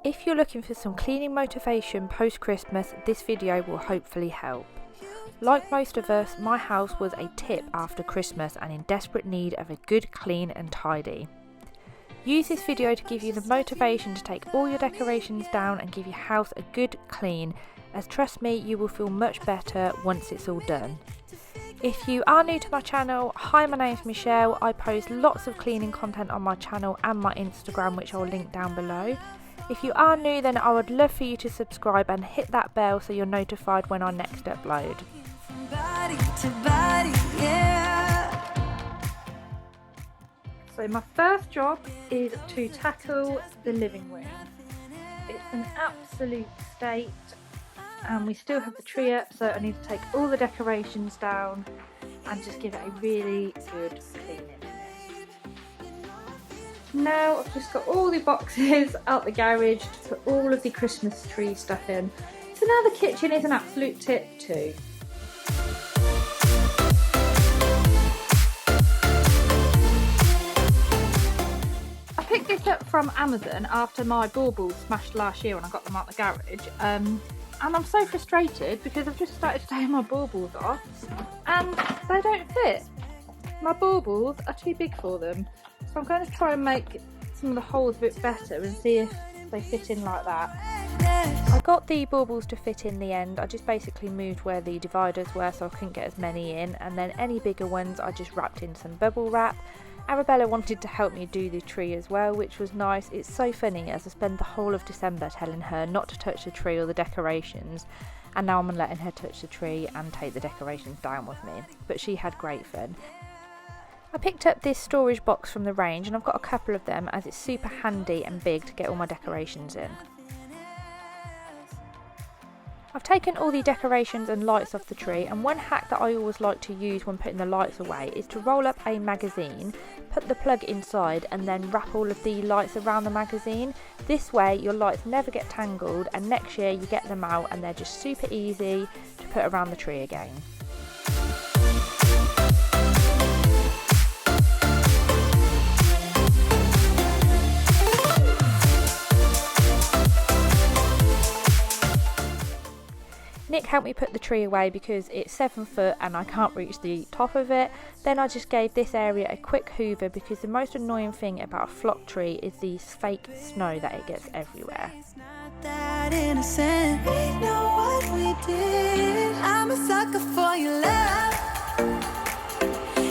If you're looking for some cleaning motivation post-Christmas, this video will hopefully help. Like most of us, my house was a tip after Christmas and in desperate need of a good clean and tidy. Use this video to give you the motivation to take all your decorations down and give your house a good clean, as trust me, you will feel much better once it's all done. If you are new to my channel, hi, my name's Michelle. I post lots of cleaning content on my channel and my Instagram, which I'll link down below. If you are new, then I would love for you to subscribe and hit that bell so you're notified when I next upload. Body to body, yeah. So my first job is to tackle the living room. It's an absolute state and we still have the tree up, so I need to take all the decorations down and just give it a really good cleaning. Now I've just got all the boxes out the garage to put all of the Christmas tree stuff in. So now the kitchen is an absolute tip too. I picked this up from Amazon after my baubles smashed last year when I got them out the garage. And I'm so frustrated because I've just started taking my baubles off and they don't fit. My baubles are too big for them. So I'm going to try and make some of the holes a bit better and see if they fit in like that. I got the baubles to fit in the end. I just basically moved where the dividers were so I couldn't get as many in, and then any bigger ones I just wrapped in some bubble wrap. Arabella wanted to help me do the tree as well, which was nice. It's so funny as I spend the whole of December telling her not to touch the tree or the decorations, and now I'm letting her touch the tree and take the decorations down with me. But she had great fun. I picked up this storage box from the range and I've got a couple of them as it's super handy and big to get all my decorations in. I've taken all the decorations and lights off the tree, and one hack that I always like to use when putting the lights away is to roll up a magazine, put the plug inside and then wrap all of the lights around the magazine. This way your lights never get tangled and next year you get them out and they're just super easy to put around the tree again. Nick helped me put the tree away because it's 7 foot and I can't reach the top of it. Then I just gave this area a quick hoover because the most annoying thing about a flock tree is the fake snow that it gets everywhere. That innocent, we know what we did. I'm a sucker for your love,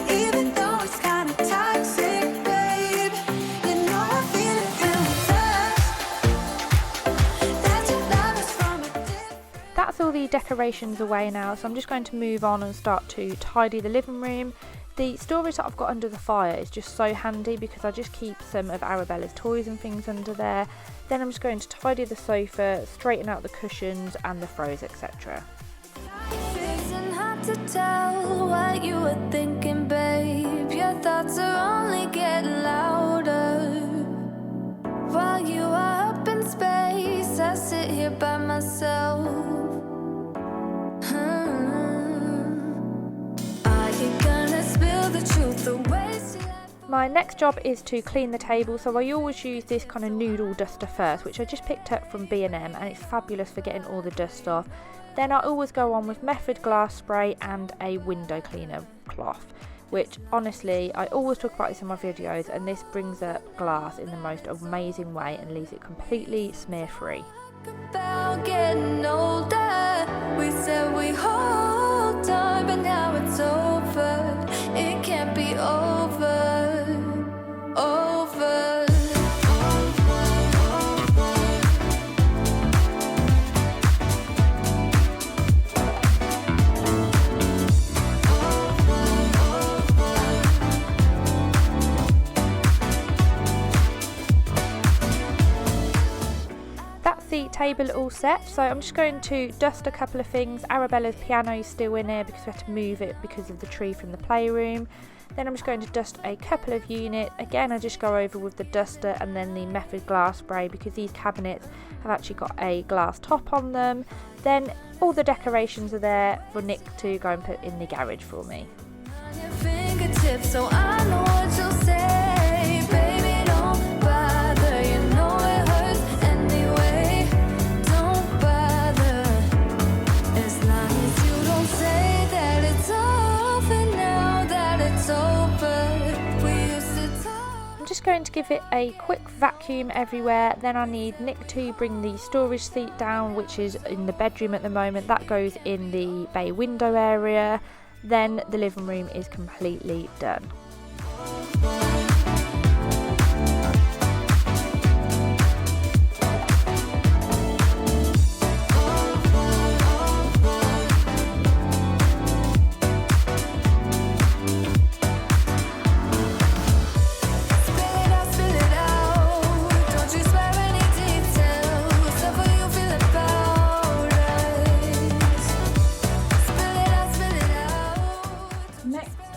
even though it's kind of toxic, babe. You know I feel it when we touch. That your love is from a different. That's all the decorations away now, so I'm just going to move on and start to tidy the living room. The storage that I've got under the fire is just so handy because I just keep some of Arabella's toys and things under there. Then I'm just going to tidy the sofa, straighten out the cushions and the throws, etc. It's hard to tell what you were thinking, babe. Your thoughts are only getting louder. While you are up in space, I sit here by myself. Are you gonna spill the truth away? My next job is to clean the table, so I always use this kind of noodle duster first, which I just picked up from B&M and it's fabulous for getting all the dust off. Then I always go on with Method glass spray and a window cleaner cloth, which honestly I always talk about this in my videos, and this brings up glass in the most amazing way and leaves it completely smear free. About getting older, we said we hold on, but now it's over. It can't be over. The table all set, so I'm just going to dust a couple of things. Arabella's piano is still in here because we had to move it because of the tree from the playroom. Then I'm just going to dust a couple of units. Again, I just go over with the duster and then the Method glass spray because these cabinets have actually got a glass top on them. Then all the decorations are there for Nick to go and put in the garage for me. On your fingertips, so I know what you'll say. Baby, don't bother, you know it hurts anyway. going to give it a quick vacuum everywhere. Then I need Nick to bring the storage seat down, which is in the bedroom at the moment. That goes in the bay window area. Then the living room is completely done.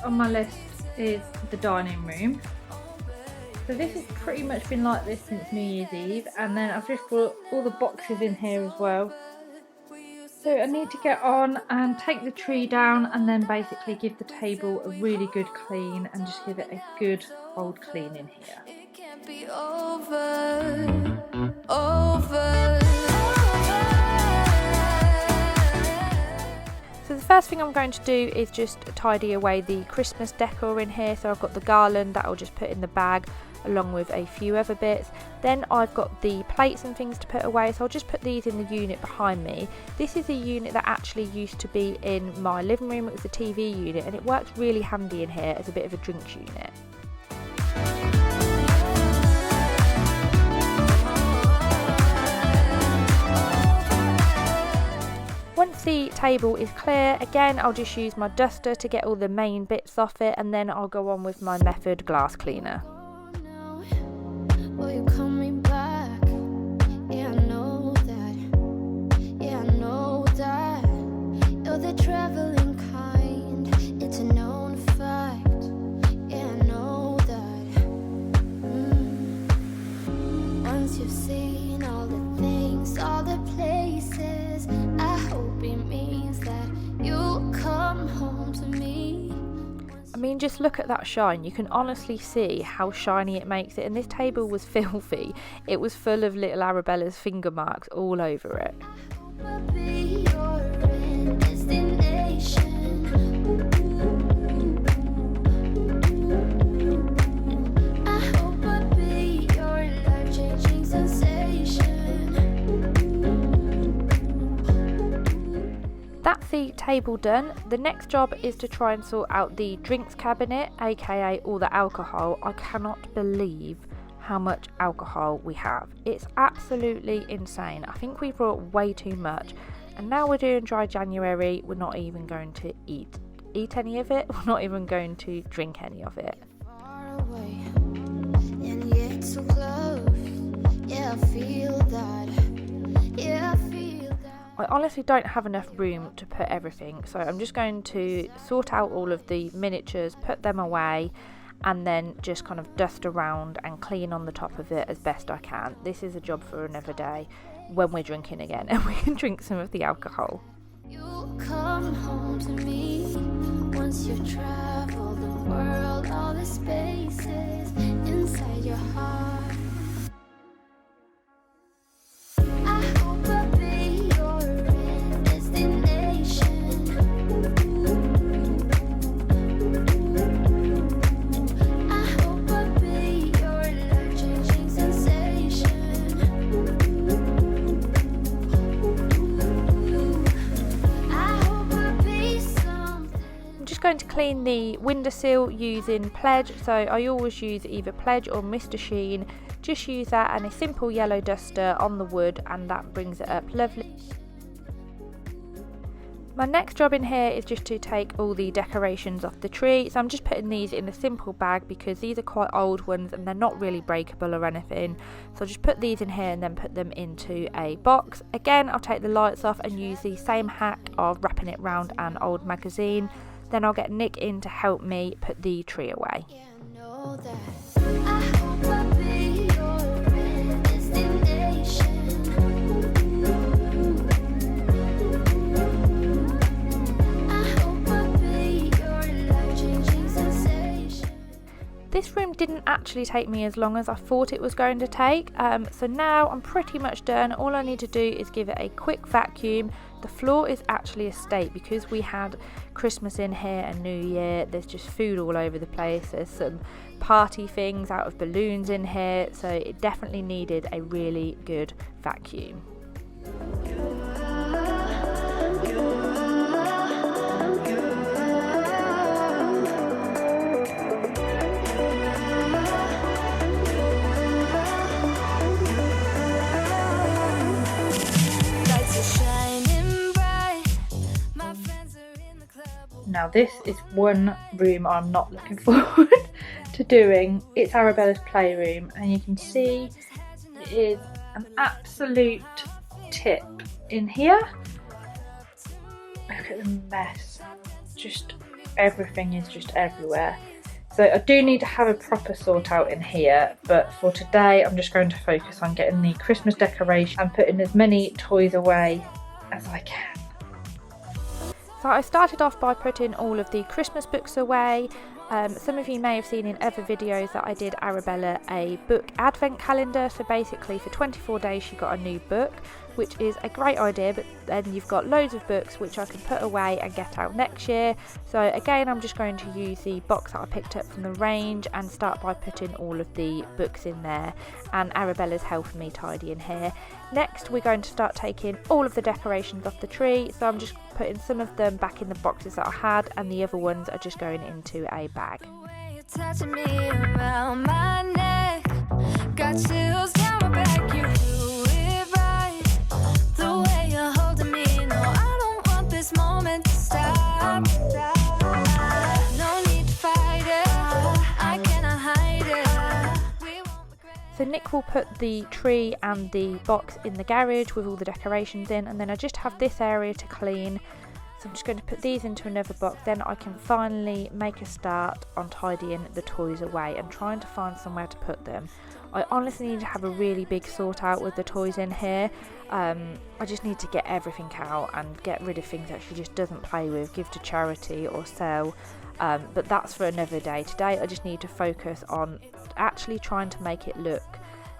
On my list is the dining room. So this has pretty much been like this since New Year's Eve, and then I've just brought all the boxes in here as well. So I need to get on and take the tree down and then basically give the table a really good clean and just give it a good old clean in here. It can't be over. So the first thing I'm going to do is just tidy away the Christmas decor in here. So I've got the garland that I'll just put in the bag along with a few other bits. Then I've got the plates and things to put away, so I'll just put these in the unit behind me. This is a unit that actually used to be in my living room. It was a TV unit and it works really handy in here as a bit of a drinks unit. Once the table is clear, again I'll just use my duster to get all the main bits off it, and then I'll go on with my Method glass cleaner. Will you call me back? Yeah, I know that. Yeah, I know that. You're the traveling kind. It's a known fact. Yeah, I know that. Once you've seen all the things, all the places, I hope it means that you'll come home to me. I mean, just look at that shine. You can honestly see how shiny it makes it, and this table was filthy. It was full of little Arabella's finger marks all over it. I'll be your destination. I hope I'll be your life-changing sensation. That's the table done. The next job is to try and sort out the drinks cabinet, aka all the alcohol. I cannot believe how much alcohol we have. It's absolutely insane. I think we brought way too much, and now we're doing dry January. We're not even going to eat any of it. We're not even going to drink any of it. Far away, and yet so close. Yeah, I feel that. Yeah, I feel that. I honestly don't have enough room to put everything, so I'm just going to sort out all of the miniatures, put them away, and then just kind of dust around and clean on the top of it as best I can. This is a job for another day when we're drinking again and we can drink some of the alcohol. You'll come home to me once you've traveled the world, all the spaces inside your heart. I hope I'll be your destination. I hope I'll be your life-changing sensation. I hope I'll be something. I'm just going to clean the windowsill using Pledge, so I always use either Pledge or Mr. Sheen. Just use that and a simple yellow duster on the wood, and that brings it up lovely. My next job in here is just to take all the decorations off the tree, so I'm just putting these in a simple bag because these are quite old ones and they're not really breakable or anything. So I'll just put these in here and then put them into a box. Again, I'll take the lights off and use the same hack of wrapping it round an old magazine. Then I'll get Nick in to help me put the tree away. Yeah, I know that. I hope I'll be your destination. I hope I'll be your life-changing sensation. This room didn't actually take me as long as I thought it was going to take. So now I'm pretty much done. All I need to do is give it a quick vacuum. The floor is actually a state because we had Christmas in here and New Year. There's just food all over the place. There's some party things out of balloons in here, so it definitely needed a really good vacuum. Now this is one room I'm not looking forward to doing. It's Arabella's playroom, and you can see it is an absolute tip in here. Look at the mess. Just everything is just everywhere. So I do need to have a proper sort out in here, but for today I'm just going to focus on getting the Christmas decoration and putting as many toys away as I can. So I started off by putting all of the Christmas books away. Some of you may have seen in other videos that I did Arabella a book advent calendar. So basically for 24 days she got a new book, which is a great idea, but then you've got loads of books which I can put away and get out next year. So again, I'm just going to use the box that I picked up from the range and start by putting all of the books in there, and Arabella's helping me tidy in here. Next we're going to start taking all of the decorations off the tree, so I'm just putting some of them back in the boxes that I had, and the other ones are just going into a bag. Touching me around my neck, got chills down my back, you do it right, the way you're holding me, no I don't want this moment to stop, no need to fight it, I cannot hide it, we won't regret. So Nick will put the tree and the box in the garage with all the decorations in, and then I just have this area to clean. So I'm just going to put these into another box, then I can finally make a start on tidying the toys away and trying to find somewhere to put them. I honestly need to have a really big sort out with the toys in here. I just need to get everything out and get rid of things that she just doesn't play with, give to charity or sell. But that's for another day. Today I just need to focus on actually trying to make it look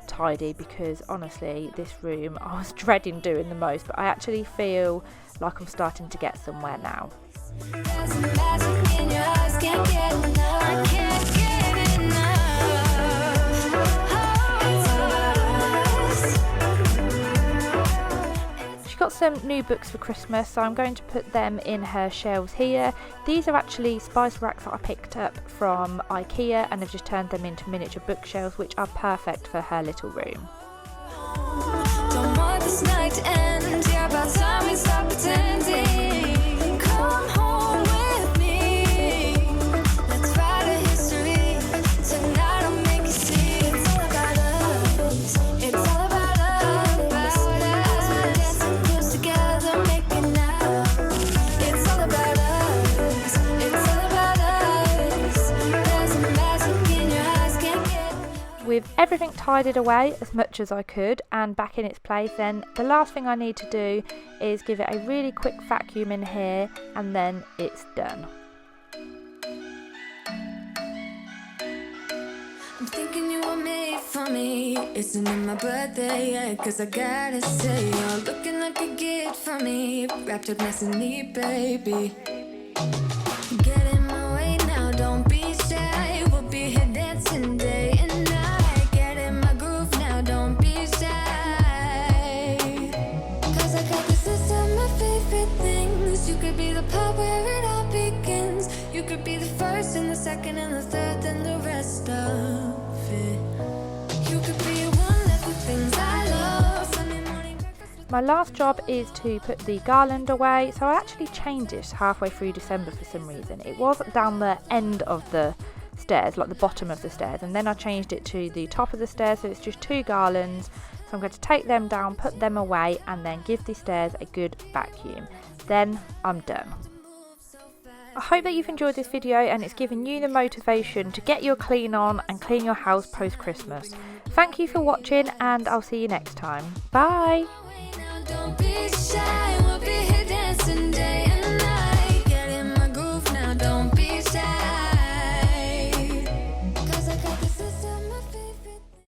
tidy, because honestly this room I was dreading doing the most, but I actually feel like I'm starting to get somewhere now. There's a magic in your eyes, can't get enough, I can't get enough. She got some new books for Christmas, so I'm going to put them in her shelves here. These are actually spice racks that I picked up from IKEA, and I've just turned them into miniature bookshelves, which are perfect for her little room. Don't want this night to end, yeah, about time we stop pretending. Come home with me, let's write a history. Tonight I'll make you see it's all about us. It's all about us. As we're dancing close together, making out. It's all about us. It's all about us. There's a magic in your eyes, can't get. With everything tidied away as much as I could and back in its place, then the last thing I need to do is give it a really quick vacuum in here, and then it's done. I'm thinking you were made for me. Isn't it my birthday yet? Cause I gotta say, you're looking like a gift for me. Wrapped up nice and neat, baby. Get in my way now, don't be shy. We'll be here dancing day and night. Get in my groove now, don't be shy. Cause I got this list of my favorite things. You could be the part where it all begins. You could be the first and the second and the third and the rest of it. You could be one of the things I love. Sunday morning breakfast. My last job is to put the garland away, so I actually changed it halfway through December for some reason. It was down the end of the stairs, like the bottom of the stairs, and then I changed it to the top of the stairs, so it's just 2 garlands. So I'm going to take them down, put them away, and then give the stairs a good vacuum. Then I'm done. I hope that you've enjoyed this video and it's given you the motivation to get your clean on and clean your house post Christmas. Thank you for watching, and I'll see you next time. Bye! Don't be